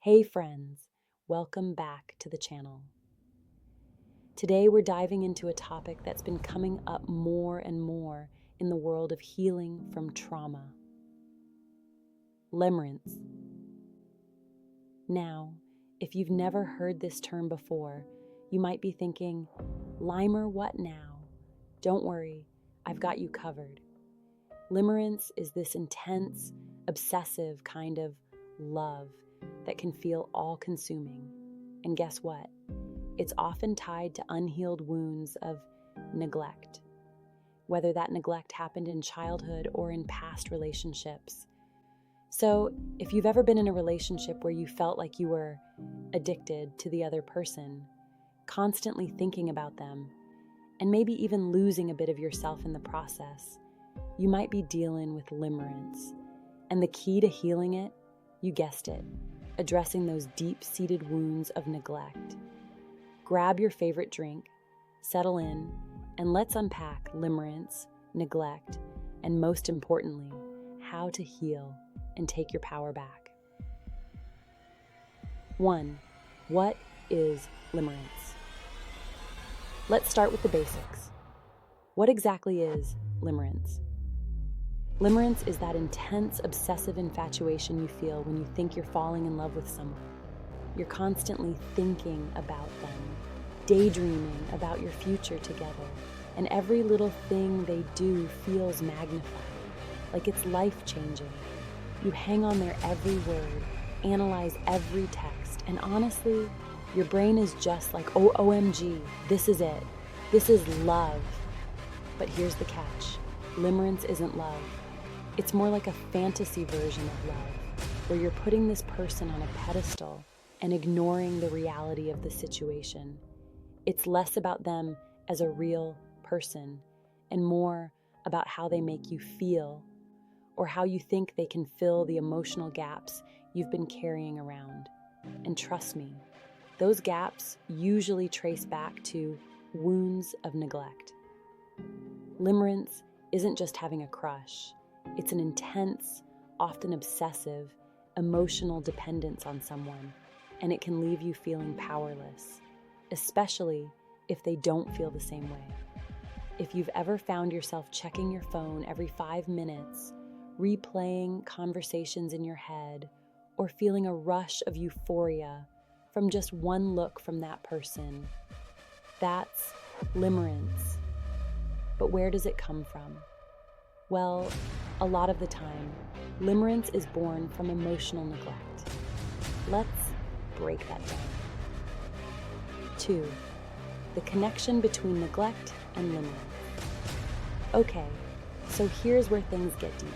Hey friends, welcome back to the channel. Today we're diving into a topic that's been coming up more and more in the world of healing from trauma. Limerence. Now, if you've never heard this term before, you might be thinking, Limer, what now? Don't worry, I've got you covered. Limerence is this intense, obsessive kind of love that can feel all-consuming. And guess what? It's often tied to unhealed wounds of neglect, whether that neglect happened in childhood or in past relationships. So, if you've ever been in a relationship where you felt like you were addicted to the other person, constantly thinking about them, and maybe even losing a bit of yourself in the process, you might be dealing with limerence. And the key to healing it, you guessed it, addressing those deep-seated wounds of neglect. Grab your favorite drink, settle in, and let's unpack limerence, neglect, and most importantly, how to heal and take your power back. 1. What is limerence? Let's start with the basics. What exactly is limerence? Limerence is that intense, obsessive infatuation you feel when you think you're falling in love with someone. You're constantly thinking about them, daydreaming about your future together, and every little thing they do feels magnified, like it's life-changing. You hang on their every word, analyze every text, and honestly, your brain is just like, oh, OMG, this is it. This is love. But here's the catch. Limerence isn't love. It's more like a fantasy version of love, where you're putting this person on a pedestal and ignoring the reality of the situation. It's less about them as a real person and more about how they make you feel or how you think they can fill the emotional gaps you've been carrying around. And trust me, those gaps usually trace back to wounds of neglect. Limerence isn't just having a crush. It's an intense, often obsessive, emotional dependence on someone, and it can leave you feeling powerless, especially if they don't feel the same way. If you've ever found yourself checking your phone every 5 minutes, replaying conversations in your head, or feeling a rush of euphoria from just one look from that person, that's limerence. But where does it come from? Well, a lot of the time, limerence is born from emotional neglect. Let's break that down. 2. The connection between neglect and limerence. Okay, so here's where things get deep.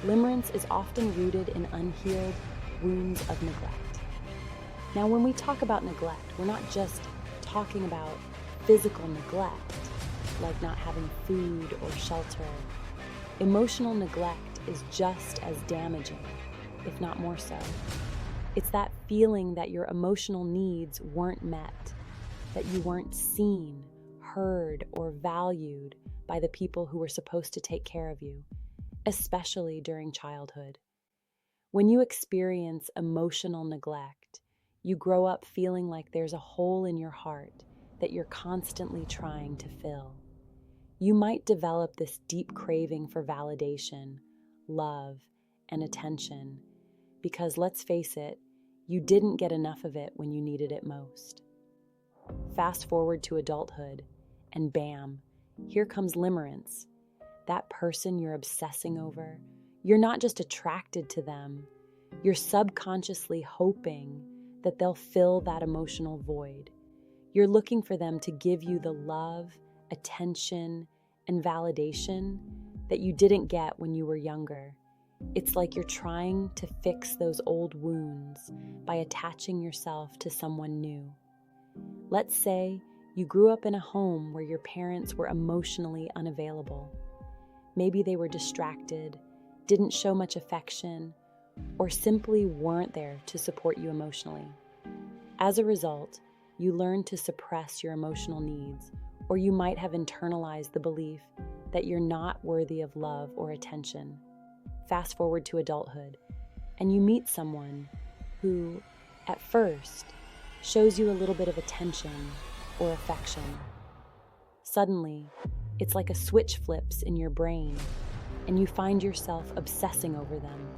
Limerence is often rooted in unhealed wounds of neglect. Now, when we talk about neglect, we're not just talking about physical neglect, like not having food or shelter. Emotional neglect is just as damaging, if not more so. It's that feeling that your emotional needs weren't met, that you weren't seen, heard, or valued by the people who were supposed to take care of you, especially during childhood. When you experience emotional neglect, you grow up feeling like there's a hole in your heart that you're constantly trying to fill. You might develop this deep craving for validation, love, and attention, because let's face it, you didn't get enough of it when you needed it most. Fast forward to adulthood, and bam, here comes limerence. That person you're obsessing over, you're not just attracted to them, you're subconsciously hoping that they'll fill that emotional void. You're looking for them to give you the love, attention, and validation that you didn't get when you were younger. It's like you're trying to fix those old wounds by attaching yourself to someone new. Let's say you grew up in a home where your parents were emotionally unavailable. Maybe they were distracted, didn't show much affection, or simply weren't there to support you emotionally. As a result, you learn to suppress your emotional needs, or you might have internalized the belief that you're not worthy of love or attention. Fast forward to adulthood, and you meet someone who at first, shows you a little bit of attention or affection. Suddenly, it's like a switch flips in your brain, and you find yourself obsessing over them,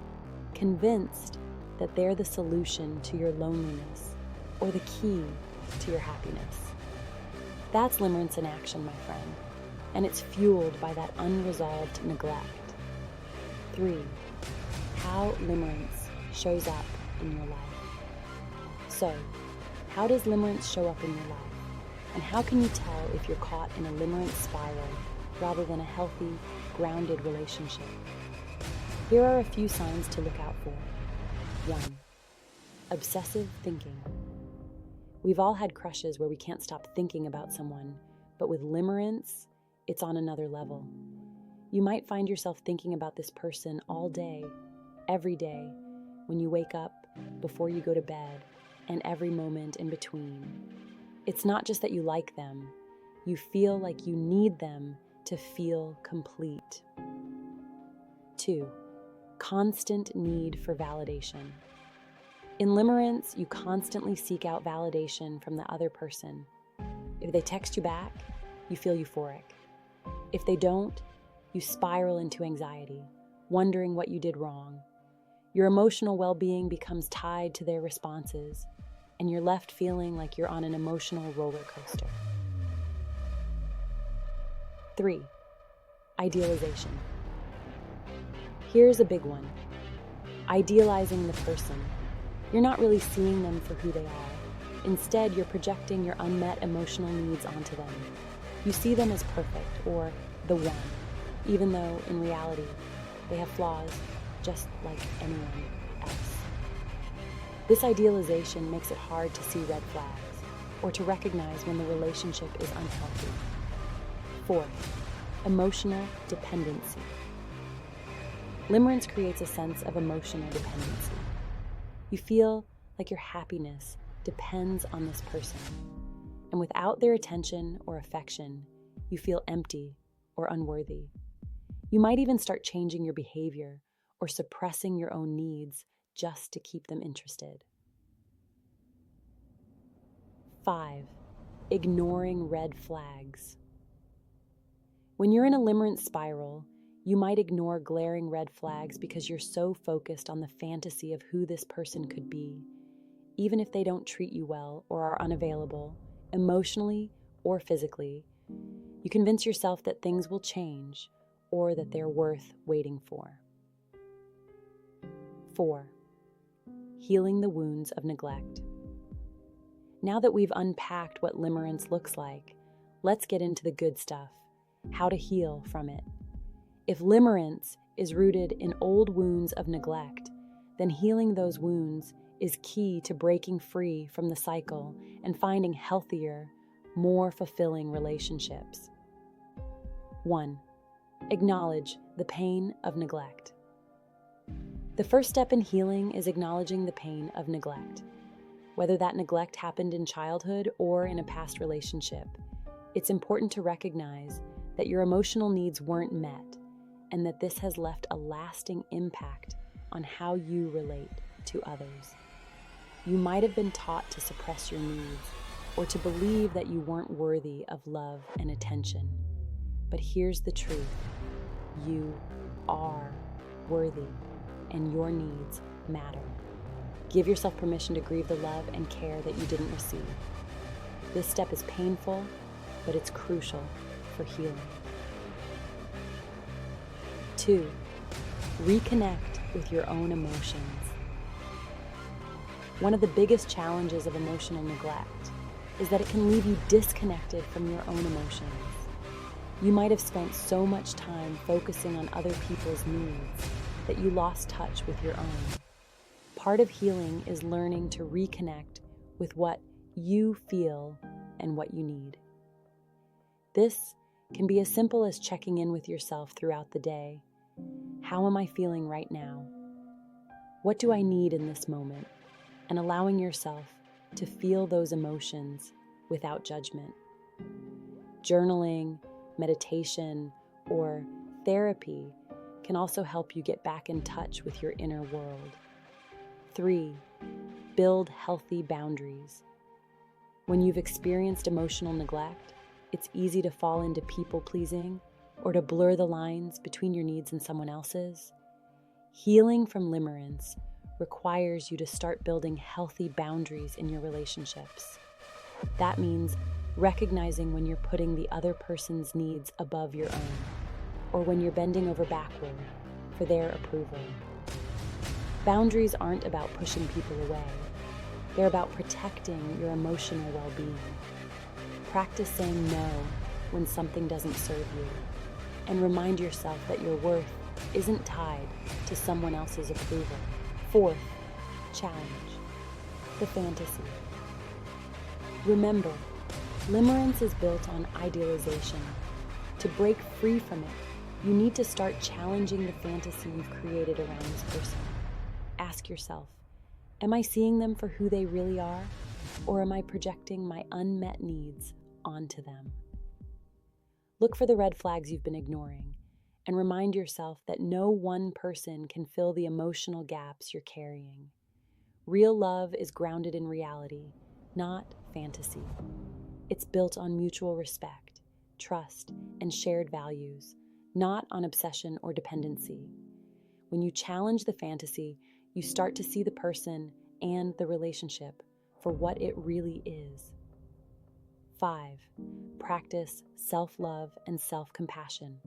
convinced that they're the solution to your loneliness or the key to your happiness. That's limerence in action, my friend, and it's fueled by that unresolved neglect. 3. How limerence shows up in your life. So, how does limerence show up in your life? And how can you tell if you're caught in a limerence spiral rather than a healthy, grounded relationship? Here are a few signs to look out for. 1. Obsessive thinking. We've all had crushes where we can't stop thinking about someone, but with limerence, it's on another level. You might find yourself thinking about this person all day, every day, when you wake up, before you go to bed, and every moment in between. It's not just that you like them, you feel like you need them to feel complete. 2. Constant need for validation. In limerence, you constantly seek out validation from the other person. If they text you back, you feel euphoric. If they don't, you spiral into anxiety, wondering what you did wrong. Your emotional well-being becomes tied to their responses, and you're left feeling like you're on an emotional roller coaster. 3. Idealization. Here's a big one. Idealizing the person. You're not really seeing them for who they are. Instead, you're projecting your unmet emotional needs onto them. You see them as perfect, or the one, even though in reality, they have flaws just like anyone else. This idealization makes it hard to see red flags, or to recognize when the relationship is unhealthy. 4. Emotional dependency. Limerence creates a sense of emotional dependency. You feel like your happiness depends on this person, and without their attention or affection, you feel empty or unworthy. You might even start changing your behavior or suppressing your own needs just to keep them interested. 5. Ignoring red flags. When you're in a limerence spiral, you might ignore glaring red flags because you're so focused on the fantasy of who this person could be. Even if they don't treat you well or are unavailable, emotionally or physically, you convince yourself that things will change or that they're worth waiting for. 4. Healing the wounds of neglect. Now that we've unpacked what limerence looks like, let's get into the good stuff, how to heal from it. If limerence is rooted in old wounds of neglect, then healing those wounds is key to breaking free from the cycle and finding healthier, more fulfilling relationships. 1. Acknowledge the pain of neglect. The first step in healing is acknowledging the pain of neglect. Whether that neglect happened in childhood or in a past relationship, it's important to recognize that your emotional needs weren't met and that this has left a lasting impact on how you relate to others. You might have been taught to suppress your needs or to believe that you weren't worthy of love and attention. But here's the truth. You are worthy, and your needs matter. Give yourself permission to grieve the love and care that you didn't receive. This step is painful, but it's crucial for healing. 2. Reconnect with your own emotions. One of the biggest challenges of emotional neglect is that it can leave you disconnected from your own emotions. You might have spent so much time focusing on other people's needs that you lost touch with your own. Part of healing is learning to reconnect with what you feel and what you need. This can be as simple as checking in with yourself throughout the day. How am I feeling right now? What do I need in this moment? And allowing yourself to feel those emotions without judgment. Journaling, meditation, or therapy can also help you get back in touch with your inner world. 3. build healthy boundaries. When you've experienced emotional neglect, it's easy to fall into people-pleasing or to blur the lines between your needs and someone else's. Healing from limerence requires you to start building healthy boundaries in your relationships. That means recognizing when you're putting the other person's needs above your own, or when you're bending over backward for their approval. Boundaries aren't about pushing people away. They're about protecting your emotional well-being. Practice saying no when something doesn't serve you, and remind yourself that your worth isn't tied to someone else's approval. Fourth, challenge the fantasy. Remember, limerence is built on idealization. To break free from it, you need to start challenging the fantasy you've created around this person. Ask yourself, am I seeing them for who they really are, or am I projecting my unmet needs onto them? Look for the red flags you've been ignoring, and remind yourself that no one person can fill the emotional gaps you're carrying. Real love is grounded in reality, not fantasy. It's built on mutual respect, trust, and shared values, not on obsession or dependency. When you challenge the fantasy, you start to see the person and the relationship for what it really is. 5. Practice self-love and self-compassion.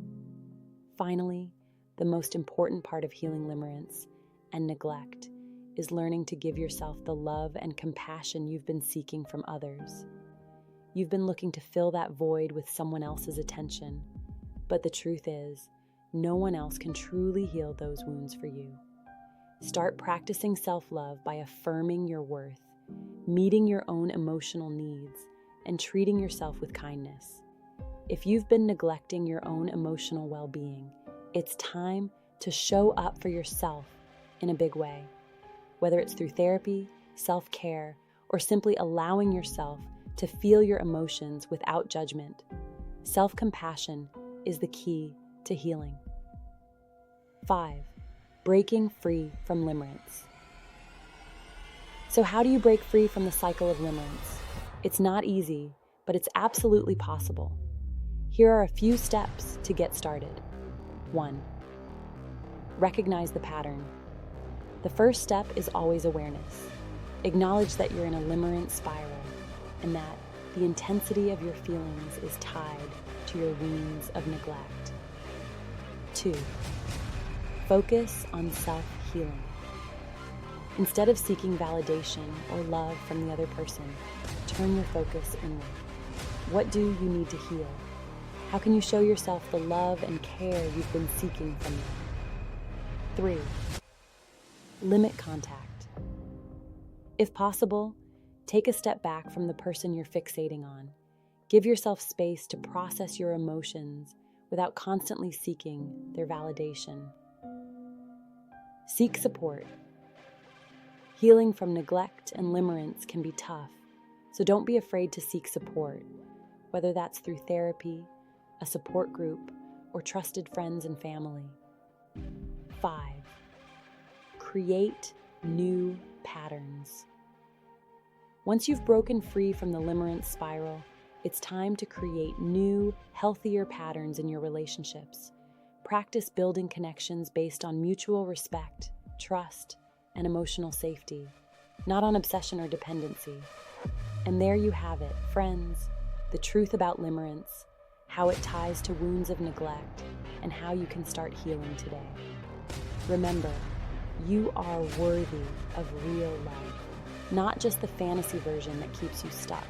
Finally, the most important part of healing limerence and neglect is learning to give yourself the love and compassion you've been seeking from others. You've been looking to fill that void with someone else's attention, but the truth is, no one else can truly heal those wounds for you. Start practicing self-love by affirming your worth, meeting your own emotional needs, and treating yourself with kindness. If you've been neglecting your own emotional well-being, it's time to show up for yourself in a big way. Whether it's through therapy, self-care, or simply allowing yourself to feel your emotions without judgment, self-compassion is the key to healing. 5. Breaking free from limerence. So how do you break free from the cycle of limerence? It's not easy, but it's absolutely possible. Here are a few steps to get started. 1. Recognize the pattern. The first step is always awareness. Acknowledge that you're in a limerence spiral and that the intensity of your feelings is tied to your wounds of neglect. 2. Focus on self-healing. Instead of seeking validation or love from the other person, turn your focus inward. What do you need to heal? How can you show yourself the love and care you've been seeking from them? 3. Limit contact. If possible, take a step back from the person you're fixating on. Give yourself space to process your emotions without constantly seeking their validation. Seek support. Healing from neglect and limerence can be tough, so don't be afraid to seek support, whether that's through therapy, a support group, or trusted friends and family. 5. Create new patterns. Once you've broken free from the limerence spiral, it's time to create new, healthier patterns in your relationships. Practice building connections based on mutual respect, trust, and emotional safety, not on obsession or dependency. And there you have it, friends, the truth about limerence, how it ties to wounds of neglect, and how you can start healing today. Remember, you are worthy of real love, not just the fantasy version that keeps you stuck.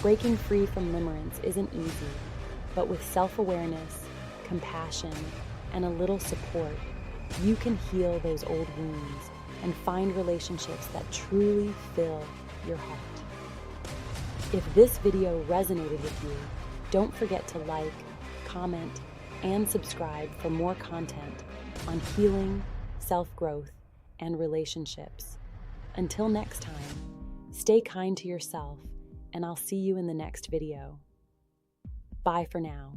Breaking free from limerence isn't easy, but with self-awareness, compassion, and a little support, you can heal those old wounds and find relationships that truly fill your heart. If this video resonated with you, don't forget to like, comment, and subscribe for more content on healing, self-growth, and relationships. Until next time, stay kind to yourself, and I'll see you in the next video. Bye for now.